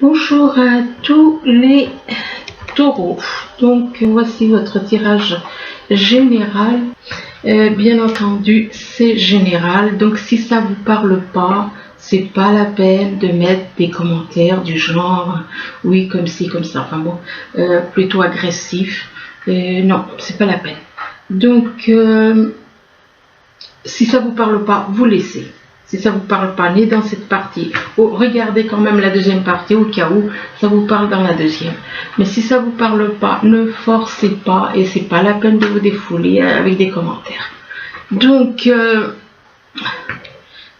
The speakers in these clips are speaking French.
Bonjour à tous les taureaux. Donc voici votre tirage général. Bien entendu, c'est général. Donc si ça vous parle pas, c'est pas la peine de mettre des commentaires du genre oui comme ci comme ça. Enfin bon, plutôt agressif. Non, c'est pas la peine. Donc si ça vous parle pas, vous laissez. Si ça vous parle pas, ni dans cette partie, regardez quand même la deuxième partie au cas où ça vous parle dans la deuxième. Mais si ça vous parle pas, ne forcez pas et c'est pas la peine de vous défouler avec des commentaires. Donc,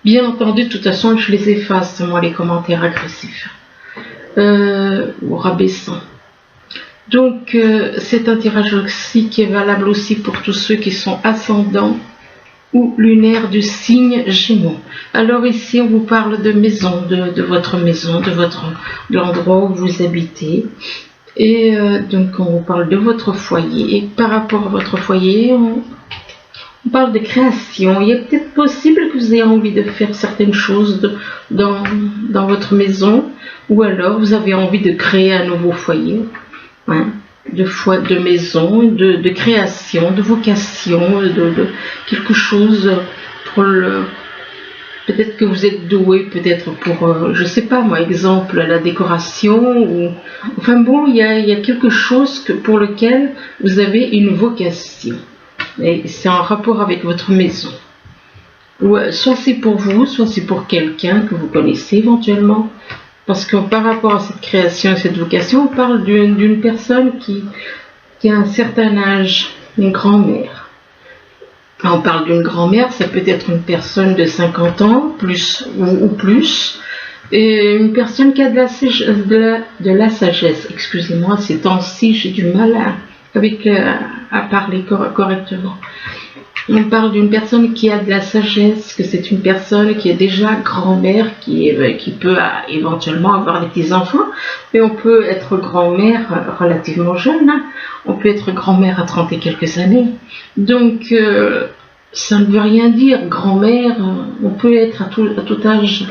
bien entendu, de toute façon, je les efface, moi, les commentaires agressifs ou rabaissants. Donc, c'est un tirage aussi qui est valable aussi pour tous ceux qui sont ascendants ou lunaire du signe Gémeaux. Alors ici on vous parle de maison, de votre maison, de l'endroit où vous habitez, et donc on vous parle de votre foyer, et par rapport à votre foyer on parle de création. Il est peut-être possible que vous ayez envie de faire certaines choses dans votre maison, ou alors vous avez envie de créer un nouveau foyer, hein, de maison, de création, de vocation, de quelque chose pour peut-être que vous êtes doué, peut-être pour, je sais pas moi, exemple, la décoration, ou enfin bon, il y a quelque chose pour lequel vous avez une vocation. Et c'est en rapport avec votre maison. Ou soit c'est pour vous, soit c'est pour quelqu'un que vous connaissez éventuellement. Parce que par rapport à cette création et cette vocation, on parle d'une personne qui a un certain âge, une grand-mère. Quand on parle d'une grand-mère, ça peut être une personne de 50 ans ou plus, et une personne qui a de la sagesse. Excusez-moi, ces temps-ci, j'ai du mal à parler correctement. On parle d'une personne qui a de la sagesse, que c'est une personne qui est déjà grand-mère, qui peut éventuellement avoir des petits-enfants, mais on peut être grand-mère relativement jeune, hein. On peut être grand-mère à 30 et quelques années. Donc, ça ne veut rien dire. Grand-mère, on peut être à tout âge,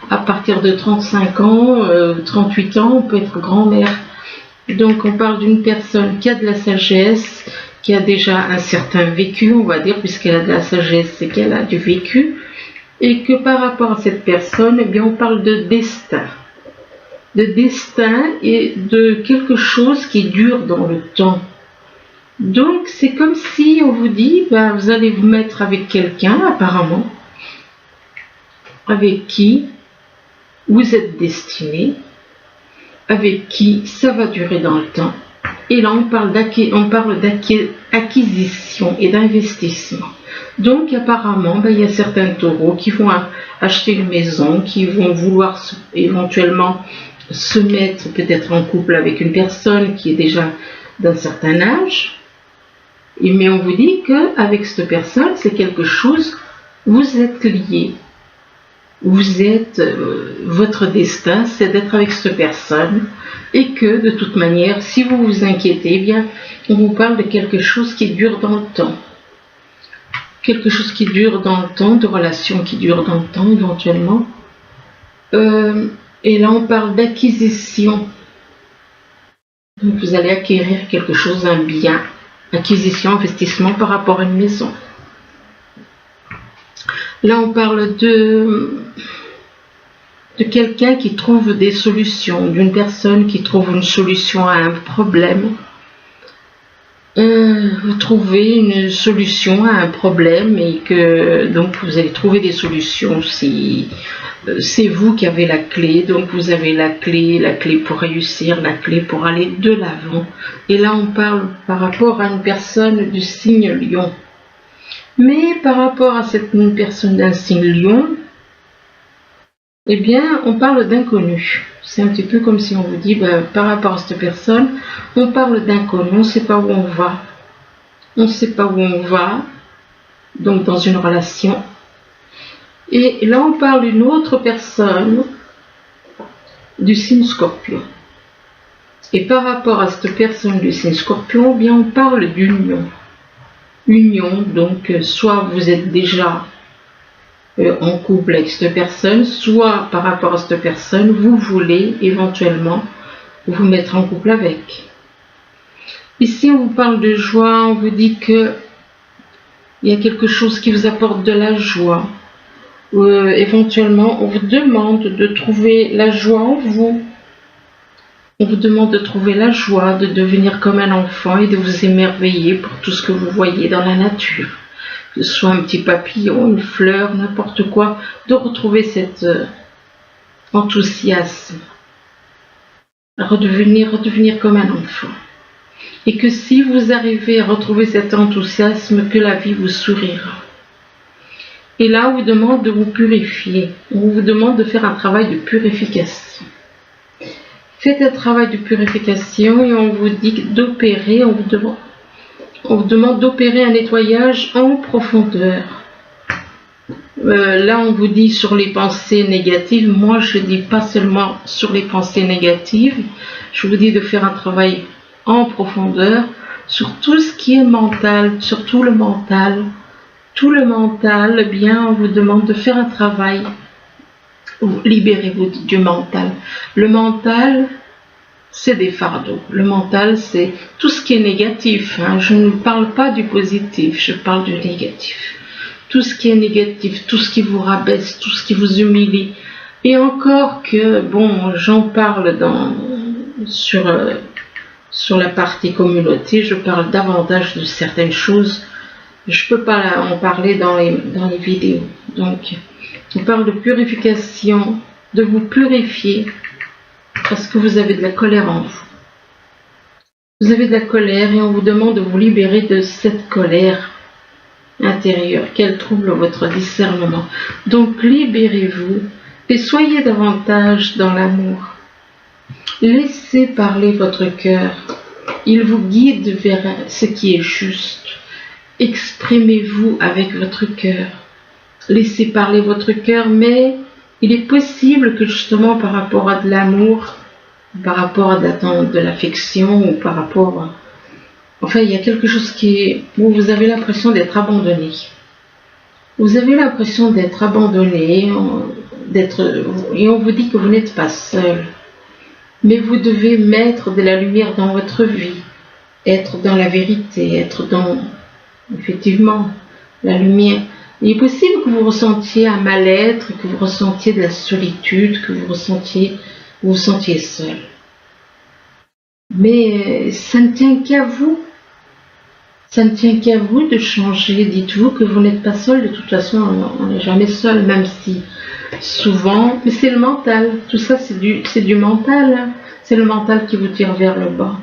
à partir de 35 ans, 38 ans, on peut être grand-mère. Donc, on parle d'une personne qui a de la sagesse, qui a déjà un certain vécu, on va dire, puisqu'elle a de la sagesse, c'est qu'elle a du vécu, et que par rapport à cette personne, eh bien, on parle de destin et de quelque chose qui dure dans le temps. Donc, c'est comme si on vous dit, ben, vous allez vous mettre avec quelqu'un, apparemment, avec qui vous êtes destiné, avec qui ça va durer dans le temps. Et là, on parle d'acquisition et d'investissement. Donc, apparemment, il y a certains taureaux qui vont acheter une maison, qui vont vouloir éventuellement se mettre peut-être en couple avec une personne qui est déjà d'un certain âge. Mais on vous dit qu'avec cette personne, c'est quelque chose, vous êtes liés. Votre destin, c'est d'être avec cette personne, et que de toute manière, si vous vous inquiétez, eh bien, on vous parle de quelque chose qui dure dans le temps. Quelque chose qui dure dans le temps, de relations qui durent dans le temps éventuellement. Et là, on parle d'acquisition. Donc, vous allez acquérir quelque chose, un bien. Acquisition, investissement par rapport à une maison. Là, on parle de quelqu'un qui trouve des solutions, d'une personne qui trouve une solution à un problème. Vous trouvez une solution à un problème et que donc vous allez trouver des solutions. Si c'est vous qui avez la clé, donc vous avez la clé pour réussir, la clé pour aller de l'avant. Et là, on parle par rapport à une personne du signe Lion. Mais par rapport à cette personne d'un signe Lion, eh bien, on parle d'inconnu. C'est un petit peu comme si on vous dit, par rapport à cette personne, on parle d'inconnu, on ne sait pas où on va. On ne sait pas où on va, donc dans une relation. Et là, on parle d'une autre personne du signe Scorpion. Et par rapport à cette personne du signe Scorpion, eh bien, on parle d'union. Union, donc soit vous êtes déjà en couple avec cette personne, soit par rapport à cette personne, vous voulez éventuellement vous mettre en couple avec. Ici, on vous parle de joie, on vous dit que il y a quelque chose qui vous apporte de la joie. Éventuellement, on vous demande de trouver la joie en vous. On vous demande de trouver la joie, de devenir comme un enfant et de vous émerveiller pour tout ce que vous voyez dans la nature. Que ce soit un petit papillon, une fleur, n'importe quoi, de retrouver cet enthousiasme. Redevenir comme un enfant. Et que si vous arrivez à retrouver cet enthousiasme, que la vie vous sourira. Et là, on vous demande de vous purifier. On vous demande de faire un travail de purification. Faites un travail de purification et on vous dit d'opérer, on vous demande d'opérer un nettoyage en profondeur. Là, on vous dit sur les pensées négatives. Moi, je ne dis pas seulement sur les pensées négatives. Je vous dis de faire un travail en profondeur sur tout ce qui est mental, surtout le mental. Tout le mental, eh bien, on vous demande de faire un travail. Libérez-vous du mental. Le mental, c'est des fardeaux. Le mental, c'est tout ce qui est négatif. Je ne parle pas du positif, je parle du négatif. Tout ce qui est négatif, tout ce qui vous rabaisse, tout ce qui vous humilie. Et encore que, bon, j'en parle sur la partie communauté, je parle davantage de certaines choses. Je ne peux pas en parler dans les vidéos. Donc, on parle de purification, de vous purifier, parce que vous avez de la colère en vous. Vous avez de la colère et on vous demande de vous libérer de cette colère intérieure qu'elle trouble votre discernement. Donc, libérez-vous et soyez davantage dans l'amour. Laissez parler votre cœur. Il vous guide vers ce qui est juste. Exprimez-vous avec votre cœur. Laissez parler votre cœur, mais il est possible que justement par rapport à de l'amour, par rapport à de l'affection ou par rapport à... Enfin, il y a quelque chose où vous avez l'impression d'être abandonné. Vous avez l'impression d'être abandonné, et on vous dit que vous n'êtes pas seul. Mais vous devez mettre de la lumière dans votre vie, être dans la vérité, être dans, effectivement, la lumière. Il est possible que vous ressentiez un mal-être, que vous ressentiez de la solitude, que vous vous sentiez seul. Mais ça ne tient qu'à vous. Ça ne tient qu'à vous de changer. Dites-vous que vous n'êtes pas seul. De toute façon, on n'est jamais seul, même si souvent... Mais c'est le mental. Tout ça, c'est du mental. C'est le mental qui vous tire vers le bas.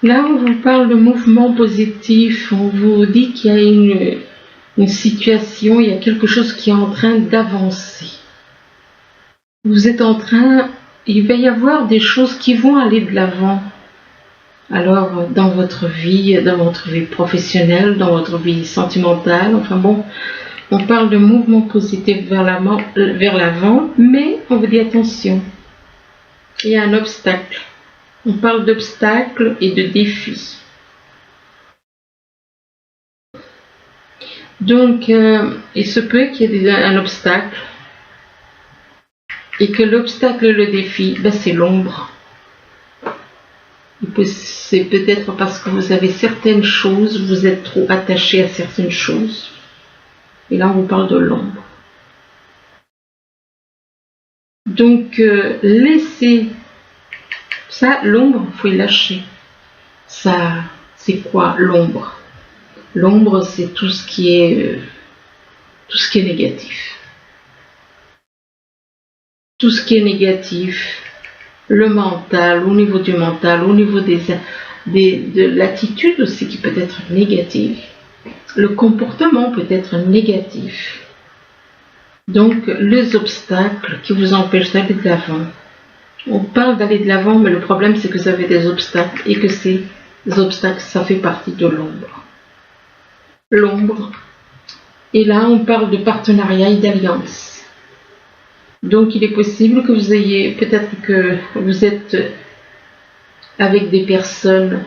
Là, on vous parle de mouvement positif. On vous dit qu'il y a une situation, il y a quelque chose qui est en train d'avancer. Vous êtes en train... Il va y avoir des choses qui vont aller de l'avant. Alors, dans votre vie professionnelle, dans votre vie sentimentale, enfin bon, on parle de mouvement positif vers l'avant, mais on vous dit attention, il y a un obstacle. On parle d'obstacles et de défis. Donc, il se peut qu'il y ait un obstacle, et que l'obstacle et le défi, c'est l'ombre. C'est peut-être parce que vous avez certaines choses, vous êtes trop attaché à certaines choses. Et là, on vous parle de l'ombre. Donc, laissez ça, l'ombre, il faut y lâcher. Ça, c'est quoi l'ombre? L'ombre, c'est tout ce qui est négatif. Tout ce qui est négatif, le mental, au niveau du mental, au niveau de l'attitude aussi qui peut être négative. Le comportement peut être négatif. Donc, les obstacles qui vous empêchent d'aller de l'avant. On parle d'aller de l'avant, mais le problème c'est que vous avez des obstacles et que ces obstacles, ça fait partie de l'ombre. L'ombre. Et là, on parle de partenariat et d'alliance. Donc, il est possible que vous ayez, peut-être que vous êtes avec des personnes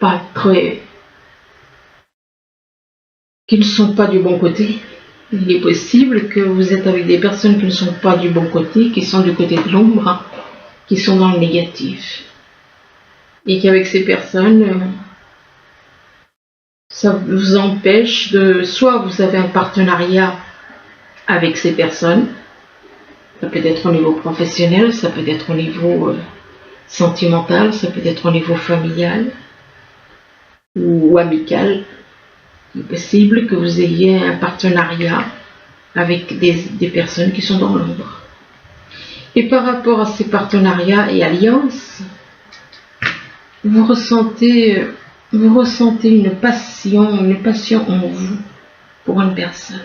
pas très qui ne sont pas du bon côté. Il est possible que vous êtes avec des personnes qui ne sont pas du bon côté, qui sont du côté de l'ombre, qui sont dans le négatif. Et qu'avec ces personnes, ça vous empêche de... Soit vous avez un partenariat avec ces personnes, ça peut être au niveau professionnel, ça peut être au niveau sentimental, ça peut être au niveau familial ou amical. Il est possible que vous ayez un partenariat avec des personnes qui sont dans l'ombre. Et par rapport à ces partenariats et alliances, vous ressentez une passion en vous pour une personne.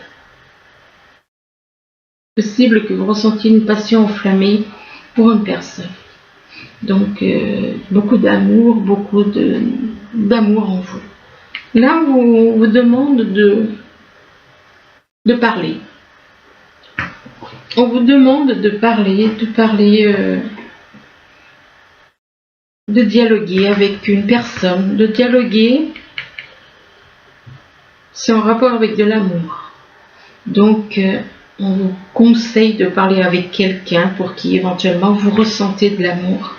C'est possible que vous ressentiez une passion enflammée pour une personne. Donc, beaucoup d'amour en vous. Là, on vous demande de parler. On vous demande de parler, de dialoguer avec une personne. De dialoguer, c'est en rapport avec de l'amour. Donc, on vous conseille de parler avec quelqu'un pour qui éventuellement vous ressentez de l'amour.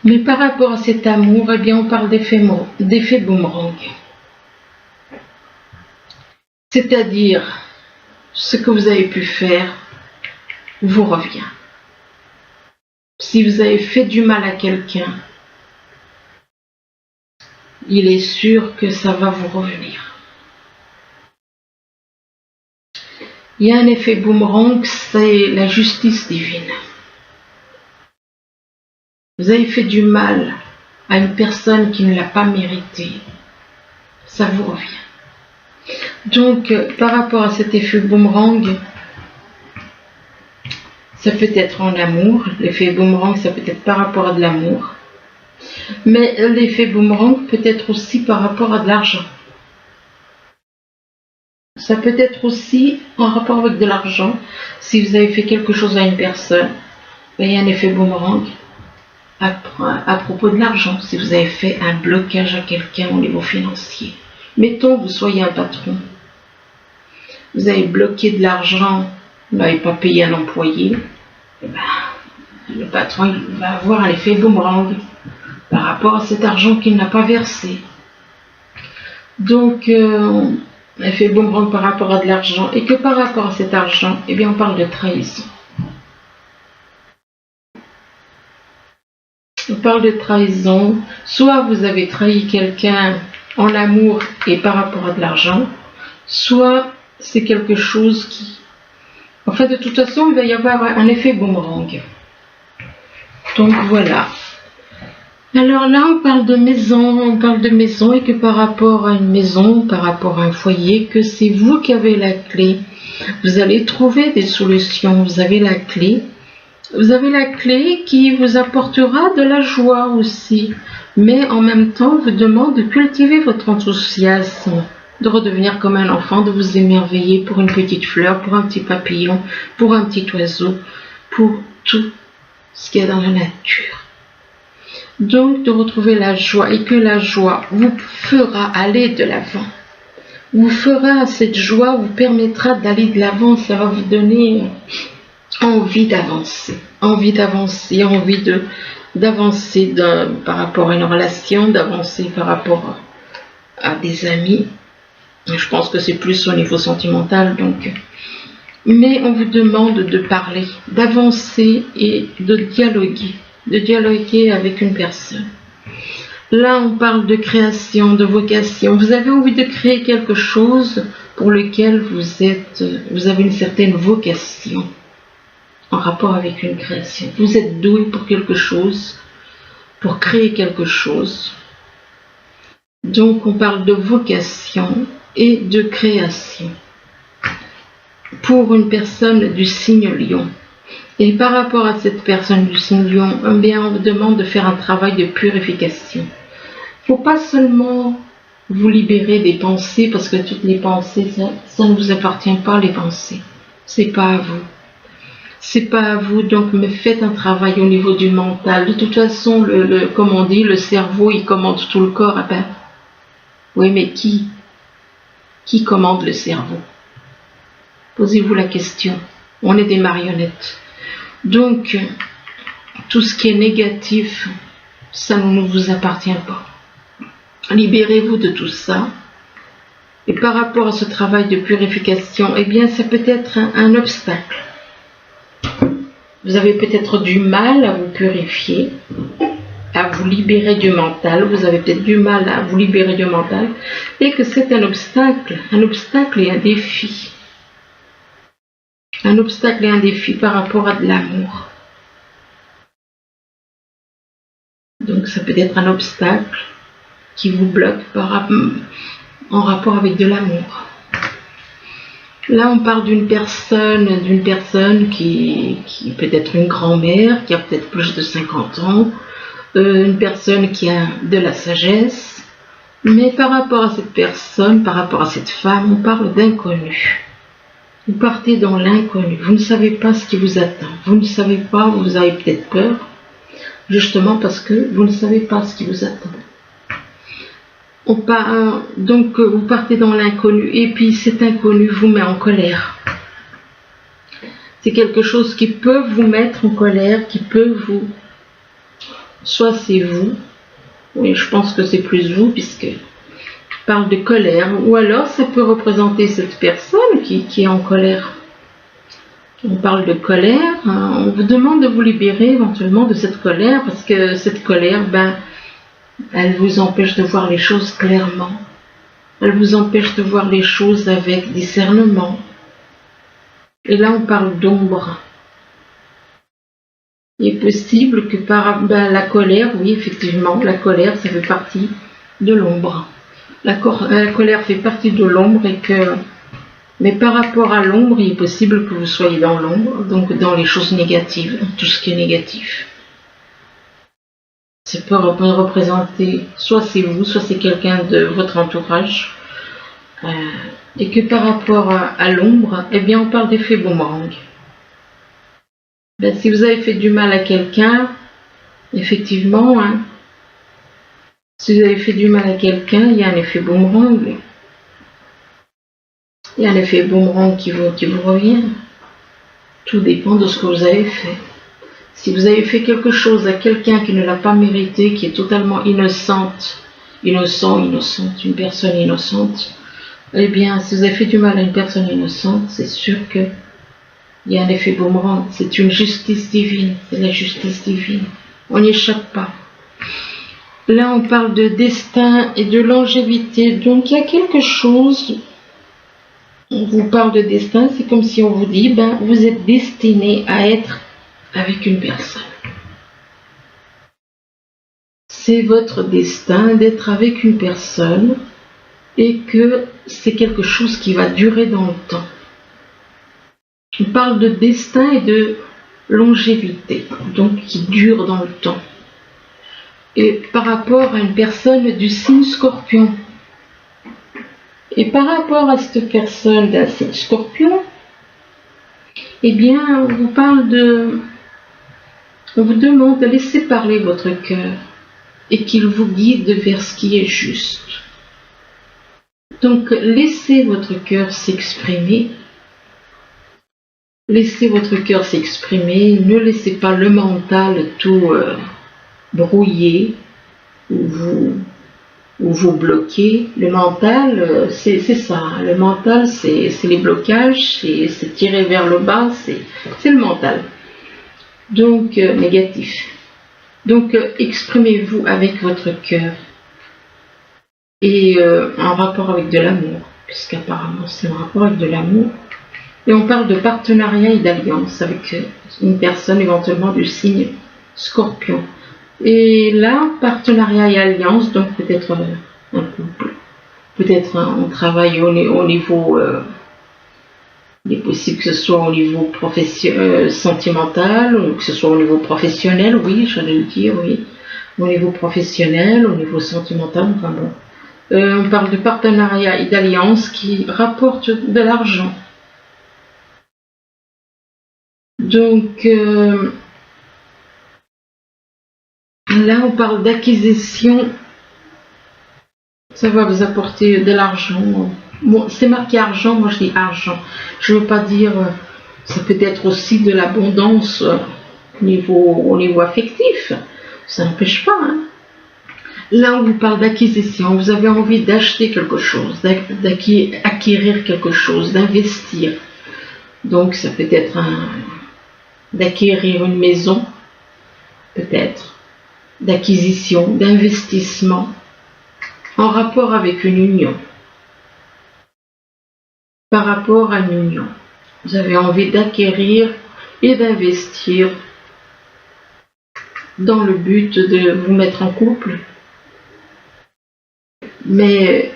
Mais par rapport à cet amour, eh bien, on parle d'effet boomerang. C'est-à-dire, ce que vous avez pu faire vous revient. Si vous avez fait du mal à quelqu'un, il est sûr que ça va vous revenir. Il y a un effet boomerang, c'est la justice divine. Vous avez fait du mal à une personne qui ne l'a pas mérité, ça vous revient. Donc, par rapport à cet effet boomerang, ça peut être en amour. L'effet boomerang, ça peut être par rapport à de l'amour. Mais l'effet boomerang peut être aussi par rapport à de l'argent. Ça peut être aussi en rapport avec de l'argent. Si vous avez fait quelque chose à une personne, il y a un effet boomerang à propos de l'argent. Si vous avez fait un blocage à quelqu'un au niveau financier. Mettons que vous soyez un patron. Vous avez bloqué de l'argent, vous n'avez pas payé un employé. Et le patron il va avoir un effet boomerang par rapport à cet argent qu'il n'a pas versé. Donc, effet boomerang par rapport à de l'argent. Et que par rapport à cet argent, eh bien, on parle de trahison. On parle de trahison. Soit vous avez trahi quelqu'un en amour et par rapport à de l'argent, soit c'est quelque chose qui... En fait, de toute façon, il va y avoir un effet boomerang. Donc, voilà. Alors là, on parle de maison et que par rapport à une maison, par rapport à un foyer, que c'est vous qui avez la clé. Vous allez trouver des solutions, vous avez la clé. Vous avez la clé qui vous apportera de la joie aussi. Mais en même temps, vous demande de cultiver votre enthousiasme, de redevenir comme un enfant, de vous émerveiller pour une petite fleur, pour un petit papillon, pour un petit oiseau, pour tout ce qu'il y a dans la nature. Donc, de retrouver la joie et que la joie vous fera aller de l'avant. Vous fera, cette joie vous permettra d'aller de l'avant, ça va vous donner envie d'avancer, d'avancer par rapport à une relation, d'avancer par rapport à des amis. Je pense que c'est plus au niveau sentimental, donc. Mais on vous demande de parler, d'avancer et de dialoguer avec une personne. Là, on parle de création, de vocation. Vous avez envie de créer quelque chose pour lequel vous avez une certaine vocation en rapport avec une création. Vous êtes doué pour quelque chose, pour créer quelque chose. Donc, on parle de vocation et de création pour une personne du signe Lion. Et par rapport à cette personne du signe Lion, eh bien, on vous demande de faire un travail de purification. Il ne faut pas seulement vous libérer des pensées, parce que toutes les pensées, ça ne vous appartient pas, les pensées. C'est pas à vous. C'est pas à vous, donc mais faites un travail au niveau du mental. De toute façon, comme on dit, le cerveau, il commande tout le corps. Eh ben, oui, mais qui Qui commande le cerveau? Posez-vous la question. On est des marionnettes. Donc, tout ce qui est négatif, ça ne vous appartient pas. Libérez-vous de tout ça. Et par rapport à ce travail de purification, eh bien, ça peut être un obstacle. Vous avez peut-être du mal à vous purifier, à vous libérer du mental. Vous avez peut-être du mal à vous libérer du mental. Et que c'est un obstacle et un défi. Un obstacle et un défi par rapport à de l'amour. Donc ça peut être un obstacle qui vous bloque en rapport avec de l'amour. Là, on parle d'une personne qui peut être une grand-mère, qui a peut-être plus de 50 ans, une personne qui a de la sagesse, mais par rapport à cette personne, par rapport à cette femme, on parle d'inconnu. Vous partez dans l'inconnu, vous ne savez pas ce qui vous attend, vous ne savez pas, vous avez peut-être peur, justement parce que vous ne savez pas ce qui vous attend. Donc vous partez dans l'inconnu et puis cet inconnu vous met en colère. C'est quelque chose qui peut vous mettre en colère, qui peut vous... Soit c'est vous, oui je pense que c'est plus vous puisque je parle de colère, ou alors ça peut représenter cette personne qui est en colère. On parle de colère, on vous demande de vous libérer éventuellement de cette colère parce que cette colère, elle vous empêche de voir les choses clairement. Elle vous empêche de voir les choses avec discernement. Et là, on parle d'ombre. Il est possible que par la colère, oui, effectivement, la colère, ça fait partie de l'ombre. La colère fait partie de l'ombre mais par rapport à l'ombre, il est possible que vous soyez dans l'ombre, donc dans les choses négatives, tout ce qui est négatif. Ça peut représenter, soit c'est vous, soit c'est quelqu'un de votre entourage. Et que par rapport à l'ombre, eh bien on parle d'effet boomerang. Si vous avez fait du mal à quelqu'un, effectivement, si vous avez fait du mal à quelqu'un, il y a un effet boomerang. Il y a un effet boomerang qui vous revient. Tout dépend de ce que vous avez fait. Si vous avez fait quelque chose à quelqu'un qui ne l'a pas mérité, qui est totalement innocente, une personne innocente, eh bien, si vous avez fait du mal à une personne innocente, c'est sûr qu'il y a un effet boomerang. C'est une justice divine, c'est la justice divine. On n'y échappe pas. Là, on parle de destin et de longévité. Donc, il y a quelque chose, on vous parle de destin, c'est comme si on vous dit, vous êtes destiné à être avec une personne. C'est votre destin d'être avec une personne et que c'est quelque chose qui va durer dans le temps. On parle de destin et de longévité, donc qui dure dans le temps. Et par rapport à une personne du signe Scorpion. Et par rapport à cette personne d'un signe Scorpion, eh bien, on vous parle on vous demande de laisser parler votre cœur et qu'il vous guide vers ce qui est juste. Donc, laissez votre cœur s'exprimer. Laissez votre cœur s'exprimer. Ne laissez pas le mental tout brouiller ou vous bloquer. Le mental, c'est ça. Le mental, c'est les blocages, c'est tirer vers le bas, c'est le mental. Donc, négatif. Donc, exprimez-vous avec votre cœur. Et en rapport avec de l'amour, puisqu'apparemment c'est en rapport avec de l'amour. Et on parle de partenariat et d'alliance avec une personne éventuellement du signe Scorpion. Et là, partenariat et alliance, donc peut-être un couple, peut-être un travail au niveau, il est possible que ce soit au niveau sentimental, ou que ce soit au niveau professionnel, oui, j'allais le dire, oui, au niveau professionnel, au niveau sentimental, enfin bon. On parle de partenariat et d'alliance qui rapportent de l'argent. Donc, là, on parle d'acquisition. Ça va vous apporter de l'argent. Bon, c'est marqué argent, moi je dis argent. Je ne veux pas dire, ça peut être aussi de l'abondance au niveau affectif. Ça n'empêche pas. Hein. Là, on vous parle d'acquisition. Vous avez envie d'acheter quelque chose, d'acquérir quelque chose, d'investir. Donc, ça peut être d'acquérir une maison, peut-être, d'acquisition, d'investissement, en rapport avec une union. Par rapport à une union. Vous avez envie d'acquérir et d'investir dans le but de vous mettre en couple. Mais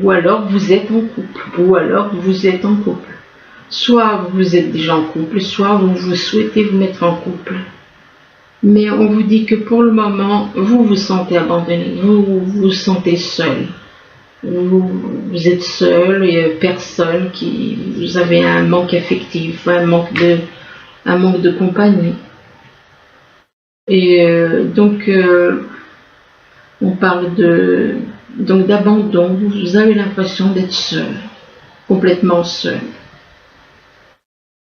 ou alors vous êtes en couple. Soit vous êtes déjà en couple, soit vous souhaitez vous mettre en couple. Mais on vous dit que pour le moment, vous vous sentez abandonné, vous vous sentez seul. Vous êtes seul et personne vous avez un manque affectif, un manque de compagnie. Et donc on parle d'abandon. Vous avez l'impression d'être seul, complètement seul.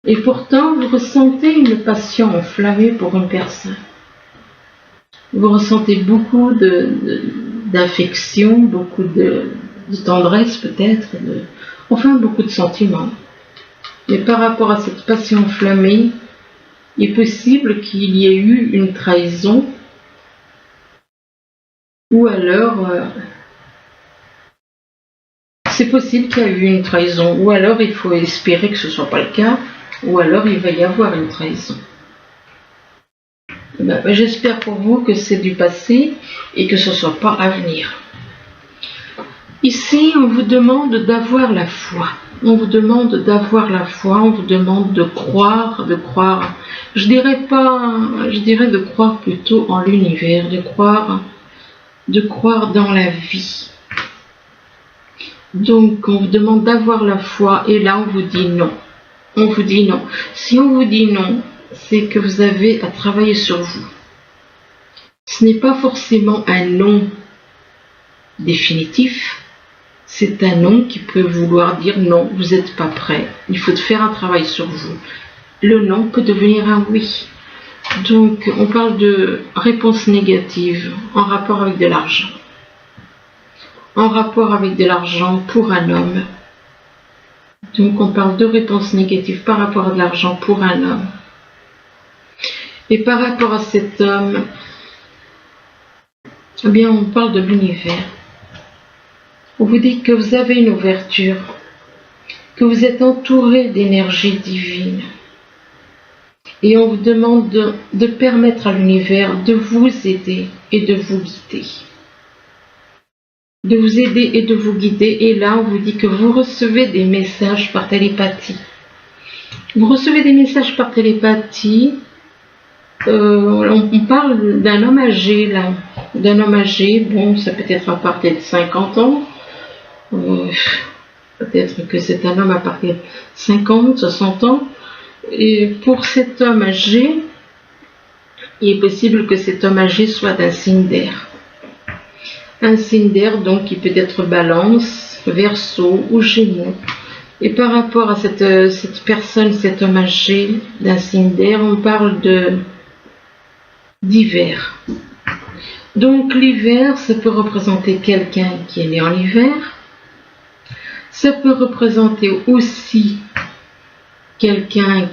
Et pourtant, vous ressentez une passion enflammée pour une personne. Vous ressentez beaucoup d'affection, beaucoup de tendresse peut-être, enfin beaucoup de sentiments. Mais par rapport à cette passion enflammée, il est possible qu'il y ait eu une trahison, ou alors c'est possible qu'il y ait eu une trahison, ou alors il faut espérer que ce ne soit pas le cas, ou alors il va y avoir une trahison. J'espère pour vous que c'est du passé et que ce ne soit pas à venir. Ici, on vous demande d'avoir la foi. On vous demande d'avoir la foi, on vous demande de croire. Je dirais de croire plutôt en l'univers, de croire dans la vie. Donc, on vous demande d'avoir la foi et là, on vous dit non. On vous dit non. Si on vous dit non, c'est que vous avez à travailler sur vous. Ce n'est pas forcément un non définitif, c'est un non qui peut vouloir dire non, vous n'êtes pas prêt, il faut faire un travail sur vous. Le non peut devenir un oui. Donc, on parle de réponse négative en rapport avec de l'argent. En rapport avec de l'argent pour un homme. Donc, on parle de réponse négative par rapport à de l'argent pour un homme. Et par rapport à cet homme, eh bien, on parle de l'univers. On vous dit que vous avez une ouverture, que vous êtes entouré d'énergie divine. Et on vous demande de permettre à l'univers de vous aider et de vous guider. De vous aider et de vous guider. Et là, on vous dit que vous recevez des messages par télépathie. Vous recevez des messages par télépathie. On parle d'un homme âgé, là. D'un homme âgé, bon, ça peut être à partir de 50 ans. Peut-être que c'est un homme à partir de 50, 60 ans. Et pour cet homme âgé, il est possible que cet homme âgé soit d'un signe d'air. Un signe d'air, donc, qui peut être Balance, Verseau ou Gémeaux. Et par rapport à cette personne, cet homme âgé d'un signe d'air, on parle d'hiver. Donc l'hiver, ça peut représenter quelqu'un qui est né en hiver. Ça peut représenter aussi quelqu'un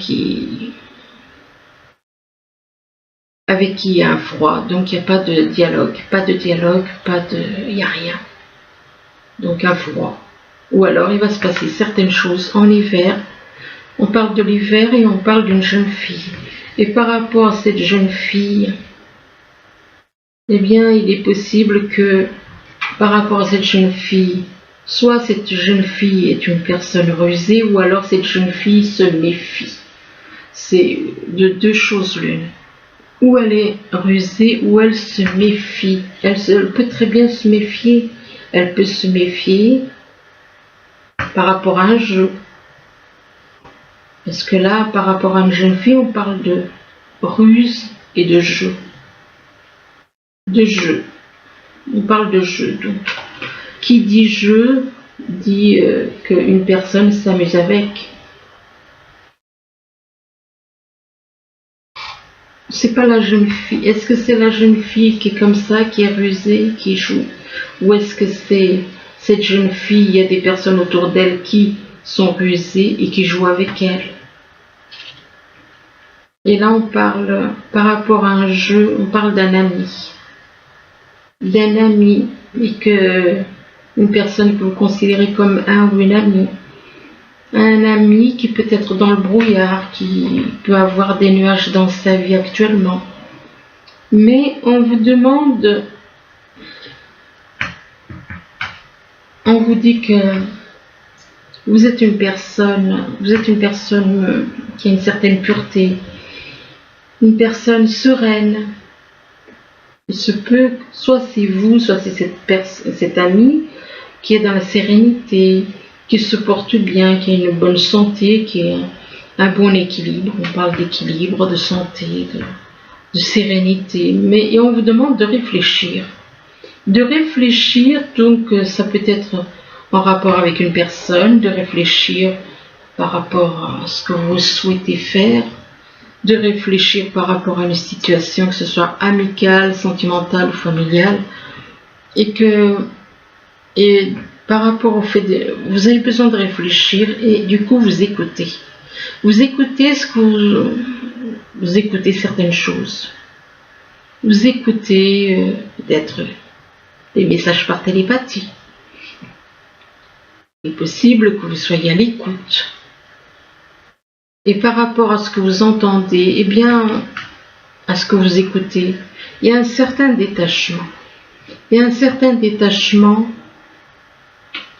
avec qui il y a un froid, donc il n'y a pas de dialogue, il n'y a rien. Donc un froid. Ou alors il va se passer certaines choses en hiver. On parle de l'hiver et on parle d'une jeune fille. Et par rapport à cette jeune fille, eh bien il est possible que par rapport à cette jeune fille, soit cette jeune fille est une personne rusée, ou alors cette jeune fille se méfie. C'est de deux choses l'une. Ou elle est rusée, ou elle se méfie. Elle peut très bien se méfier. Elle peut se méfier par rapport à un jeu. Parce que là, par rapport à une jeune fille, on parle de ruse et de jeu. De jeu. On parle de jeu, donc. Qui dit jeu dit qu'une personne s'amuse avec. C'est pas la jeune fille. Est-ce que c'est la jeune fille qui est comme ça, qui est rusée, qui joue? Ou est-ce que c'est cette jeune fille, il y a des personnes autour d'elle qui sont rusées et qui jouent avec elle? Et là, on parle, par rapport à un jeu, on parle d'un ami. D'un ami, et que une personne que vous considérez comme un ou une amie. Un ami qui peut être dans le brouillard, qui peut avoir des nuages dans sa vie actuellement. Mais on vous demande, on vous dit que vous êtes une personne qui a une certaine pureté, une personne sereine. Il se peut, soit c'est vous, soit c'est cet ami qui est dans la sérénité, qui se porte bien, qui a une bonne santé, qui a un bon équilibre. On parle d'équilibre, de santé, de sérénité. Et on vous demande de réfléchir. De réfléchir, donc ça peut être en rapport avec une personne, de réfléchir par rapport à ce que vous souhaitez faire, de réfléchir par rapport à une situation, que ce soit amicale, sentimentale ou familiale, et par rapport au fait vous avez besoin de réfléchir et du coup vous écoutez. Vous écoutez vous écoutez certaines choses. Vous écoutez peut-être des messages par télépathie. Il est possible que vous soyez à l'écoute. Et par rapport à ce que vous entendez, eh bien, à ce que vous écoutez, il y a un certain détachement. Il y a un certain détachement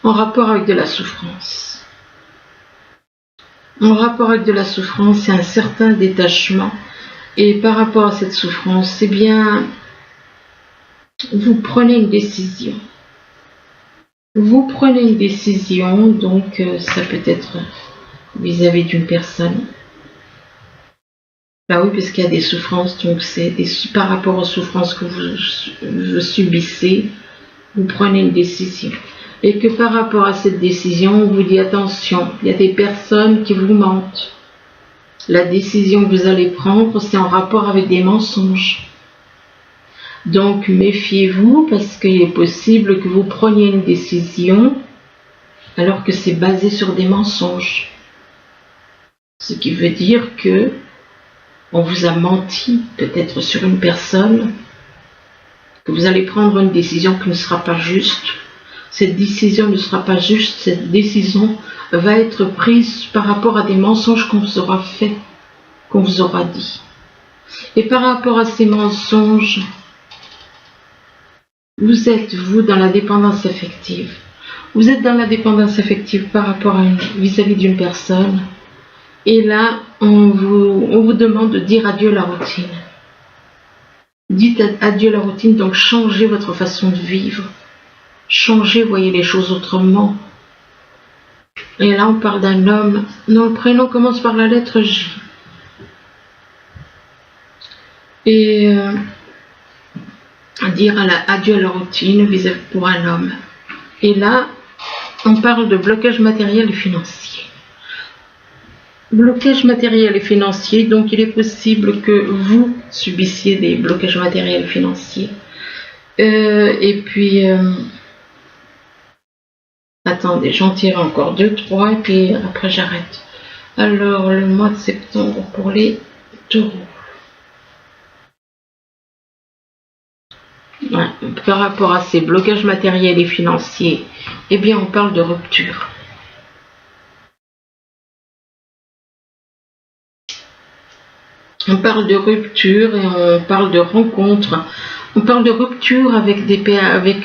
en rapport avec de la souffrance. En rapport avec de la souffrance, il y a un certain détachement. Et par rapport à cette souffrance, eh bien, vous prenez une décision. Vous prenez une décision, donc ça peut être vis-à-vis d'une personne. Bah oui, parce qu'il y a des souffrances, donc c'est par rapport aux souffrances que vous subissez, vous prenez une décision. Et que par rapport à cette décision, on vous dit attention, il y a des personnes qui vous mentent. La décision que vous allez prendre, c'est en rapport avec des mensonges. Donc méfiez-vous parce qu'il est possible que vous preniez une décision alors que c'est basé sur des mensonges. Ce qui veut dire que on vous a menti peut-être sur une personne, que vous allez prendre une décision qui ne sera pas juste. Cette décision ne sera pas juste, cette décision va être prise par rapport à des mensonges qu'on vous aura fait, qu'on vous aura dit. Et par rapport à ces mensonges, vous êtes, vous, dans la dépendance affective. Vous êtes dans la dépendance affective par rapport à vis-à-vis d'une personne. Et là, on vous demande de dire adieu à la routine. Dites adieu à la routine, donc changez votre façon de vivre. Changez, voyez les choses autrement. Et là, on parle d'un homme dont le prénom commence par la lettre J. Et dire adieu à la routine pour un homme. Et là, on parle de blocage matériel et financier. Blocage matériel et financier, donc il est possible que vous subissiez des blocages matériels et financiers. Et puis, attendez, j'en tire encore 2, 3 et puis après j'arrête. Alors, le mois de septembre pour les taureaux. Ouais, par rapport à ces blocages matériels et financiers, eh bien on parle de rupture. On parle de rupture et on parle de rencontre. On parle de rupture avec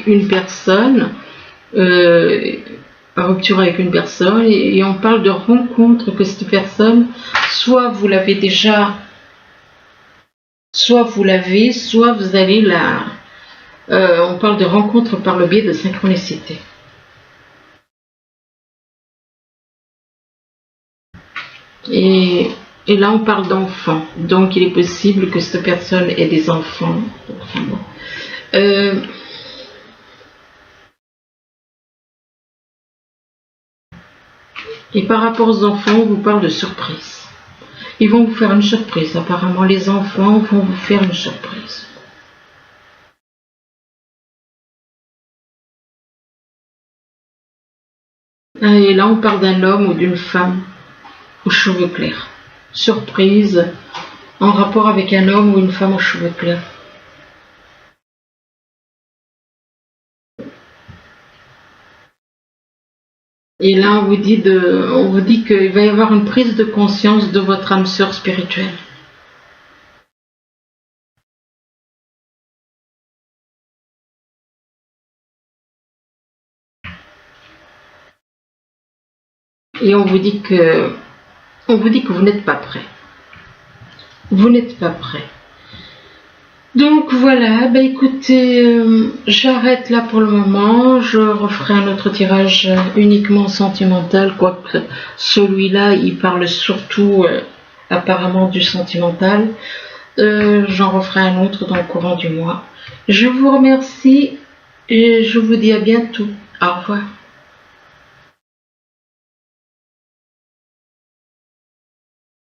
une personne, rupture avec une personne, et on parle de rencontre que cette personne, soit vous l'avez déjà, soit vous allez la... on parle de rencontre par le biais de synchronicité. Et là, on parle d'enfants. Donc, il est possible que cette personne ait des enfants. Enfin, bon. Et par rapport aux enfants, on vous parle de surprise. Ils vont vous faire une surprise. Apparemment, les enfants vont vous faire une surprise. Et là, on parle d'un homme ou d'une femme aux cheveux clairs. Surprise en rapport avec un homme ou une femme aux cheveux clairs. Et là, on vous dit qu'il va y avoir une prise de conscience de votre âme sœur spirituelle. Et on vous dit que vous n'êtes pas prêt. Vous n'êtes pas prêt. Donc voilà, bah écoutez, j'arrête là pour le moment. Je referai un autre tirage uniquement sentimental, quoique celui-là, il parle surtout apparemment du sentimental. J'en referai un autre dans le courant du mois. Je vous remercie et je vous dis à bientôt. Au revoir.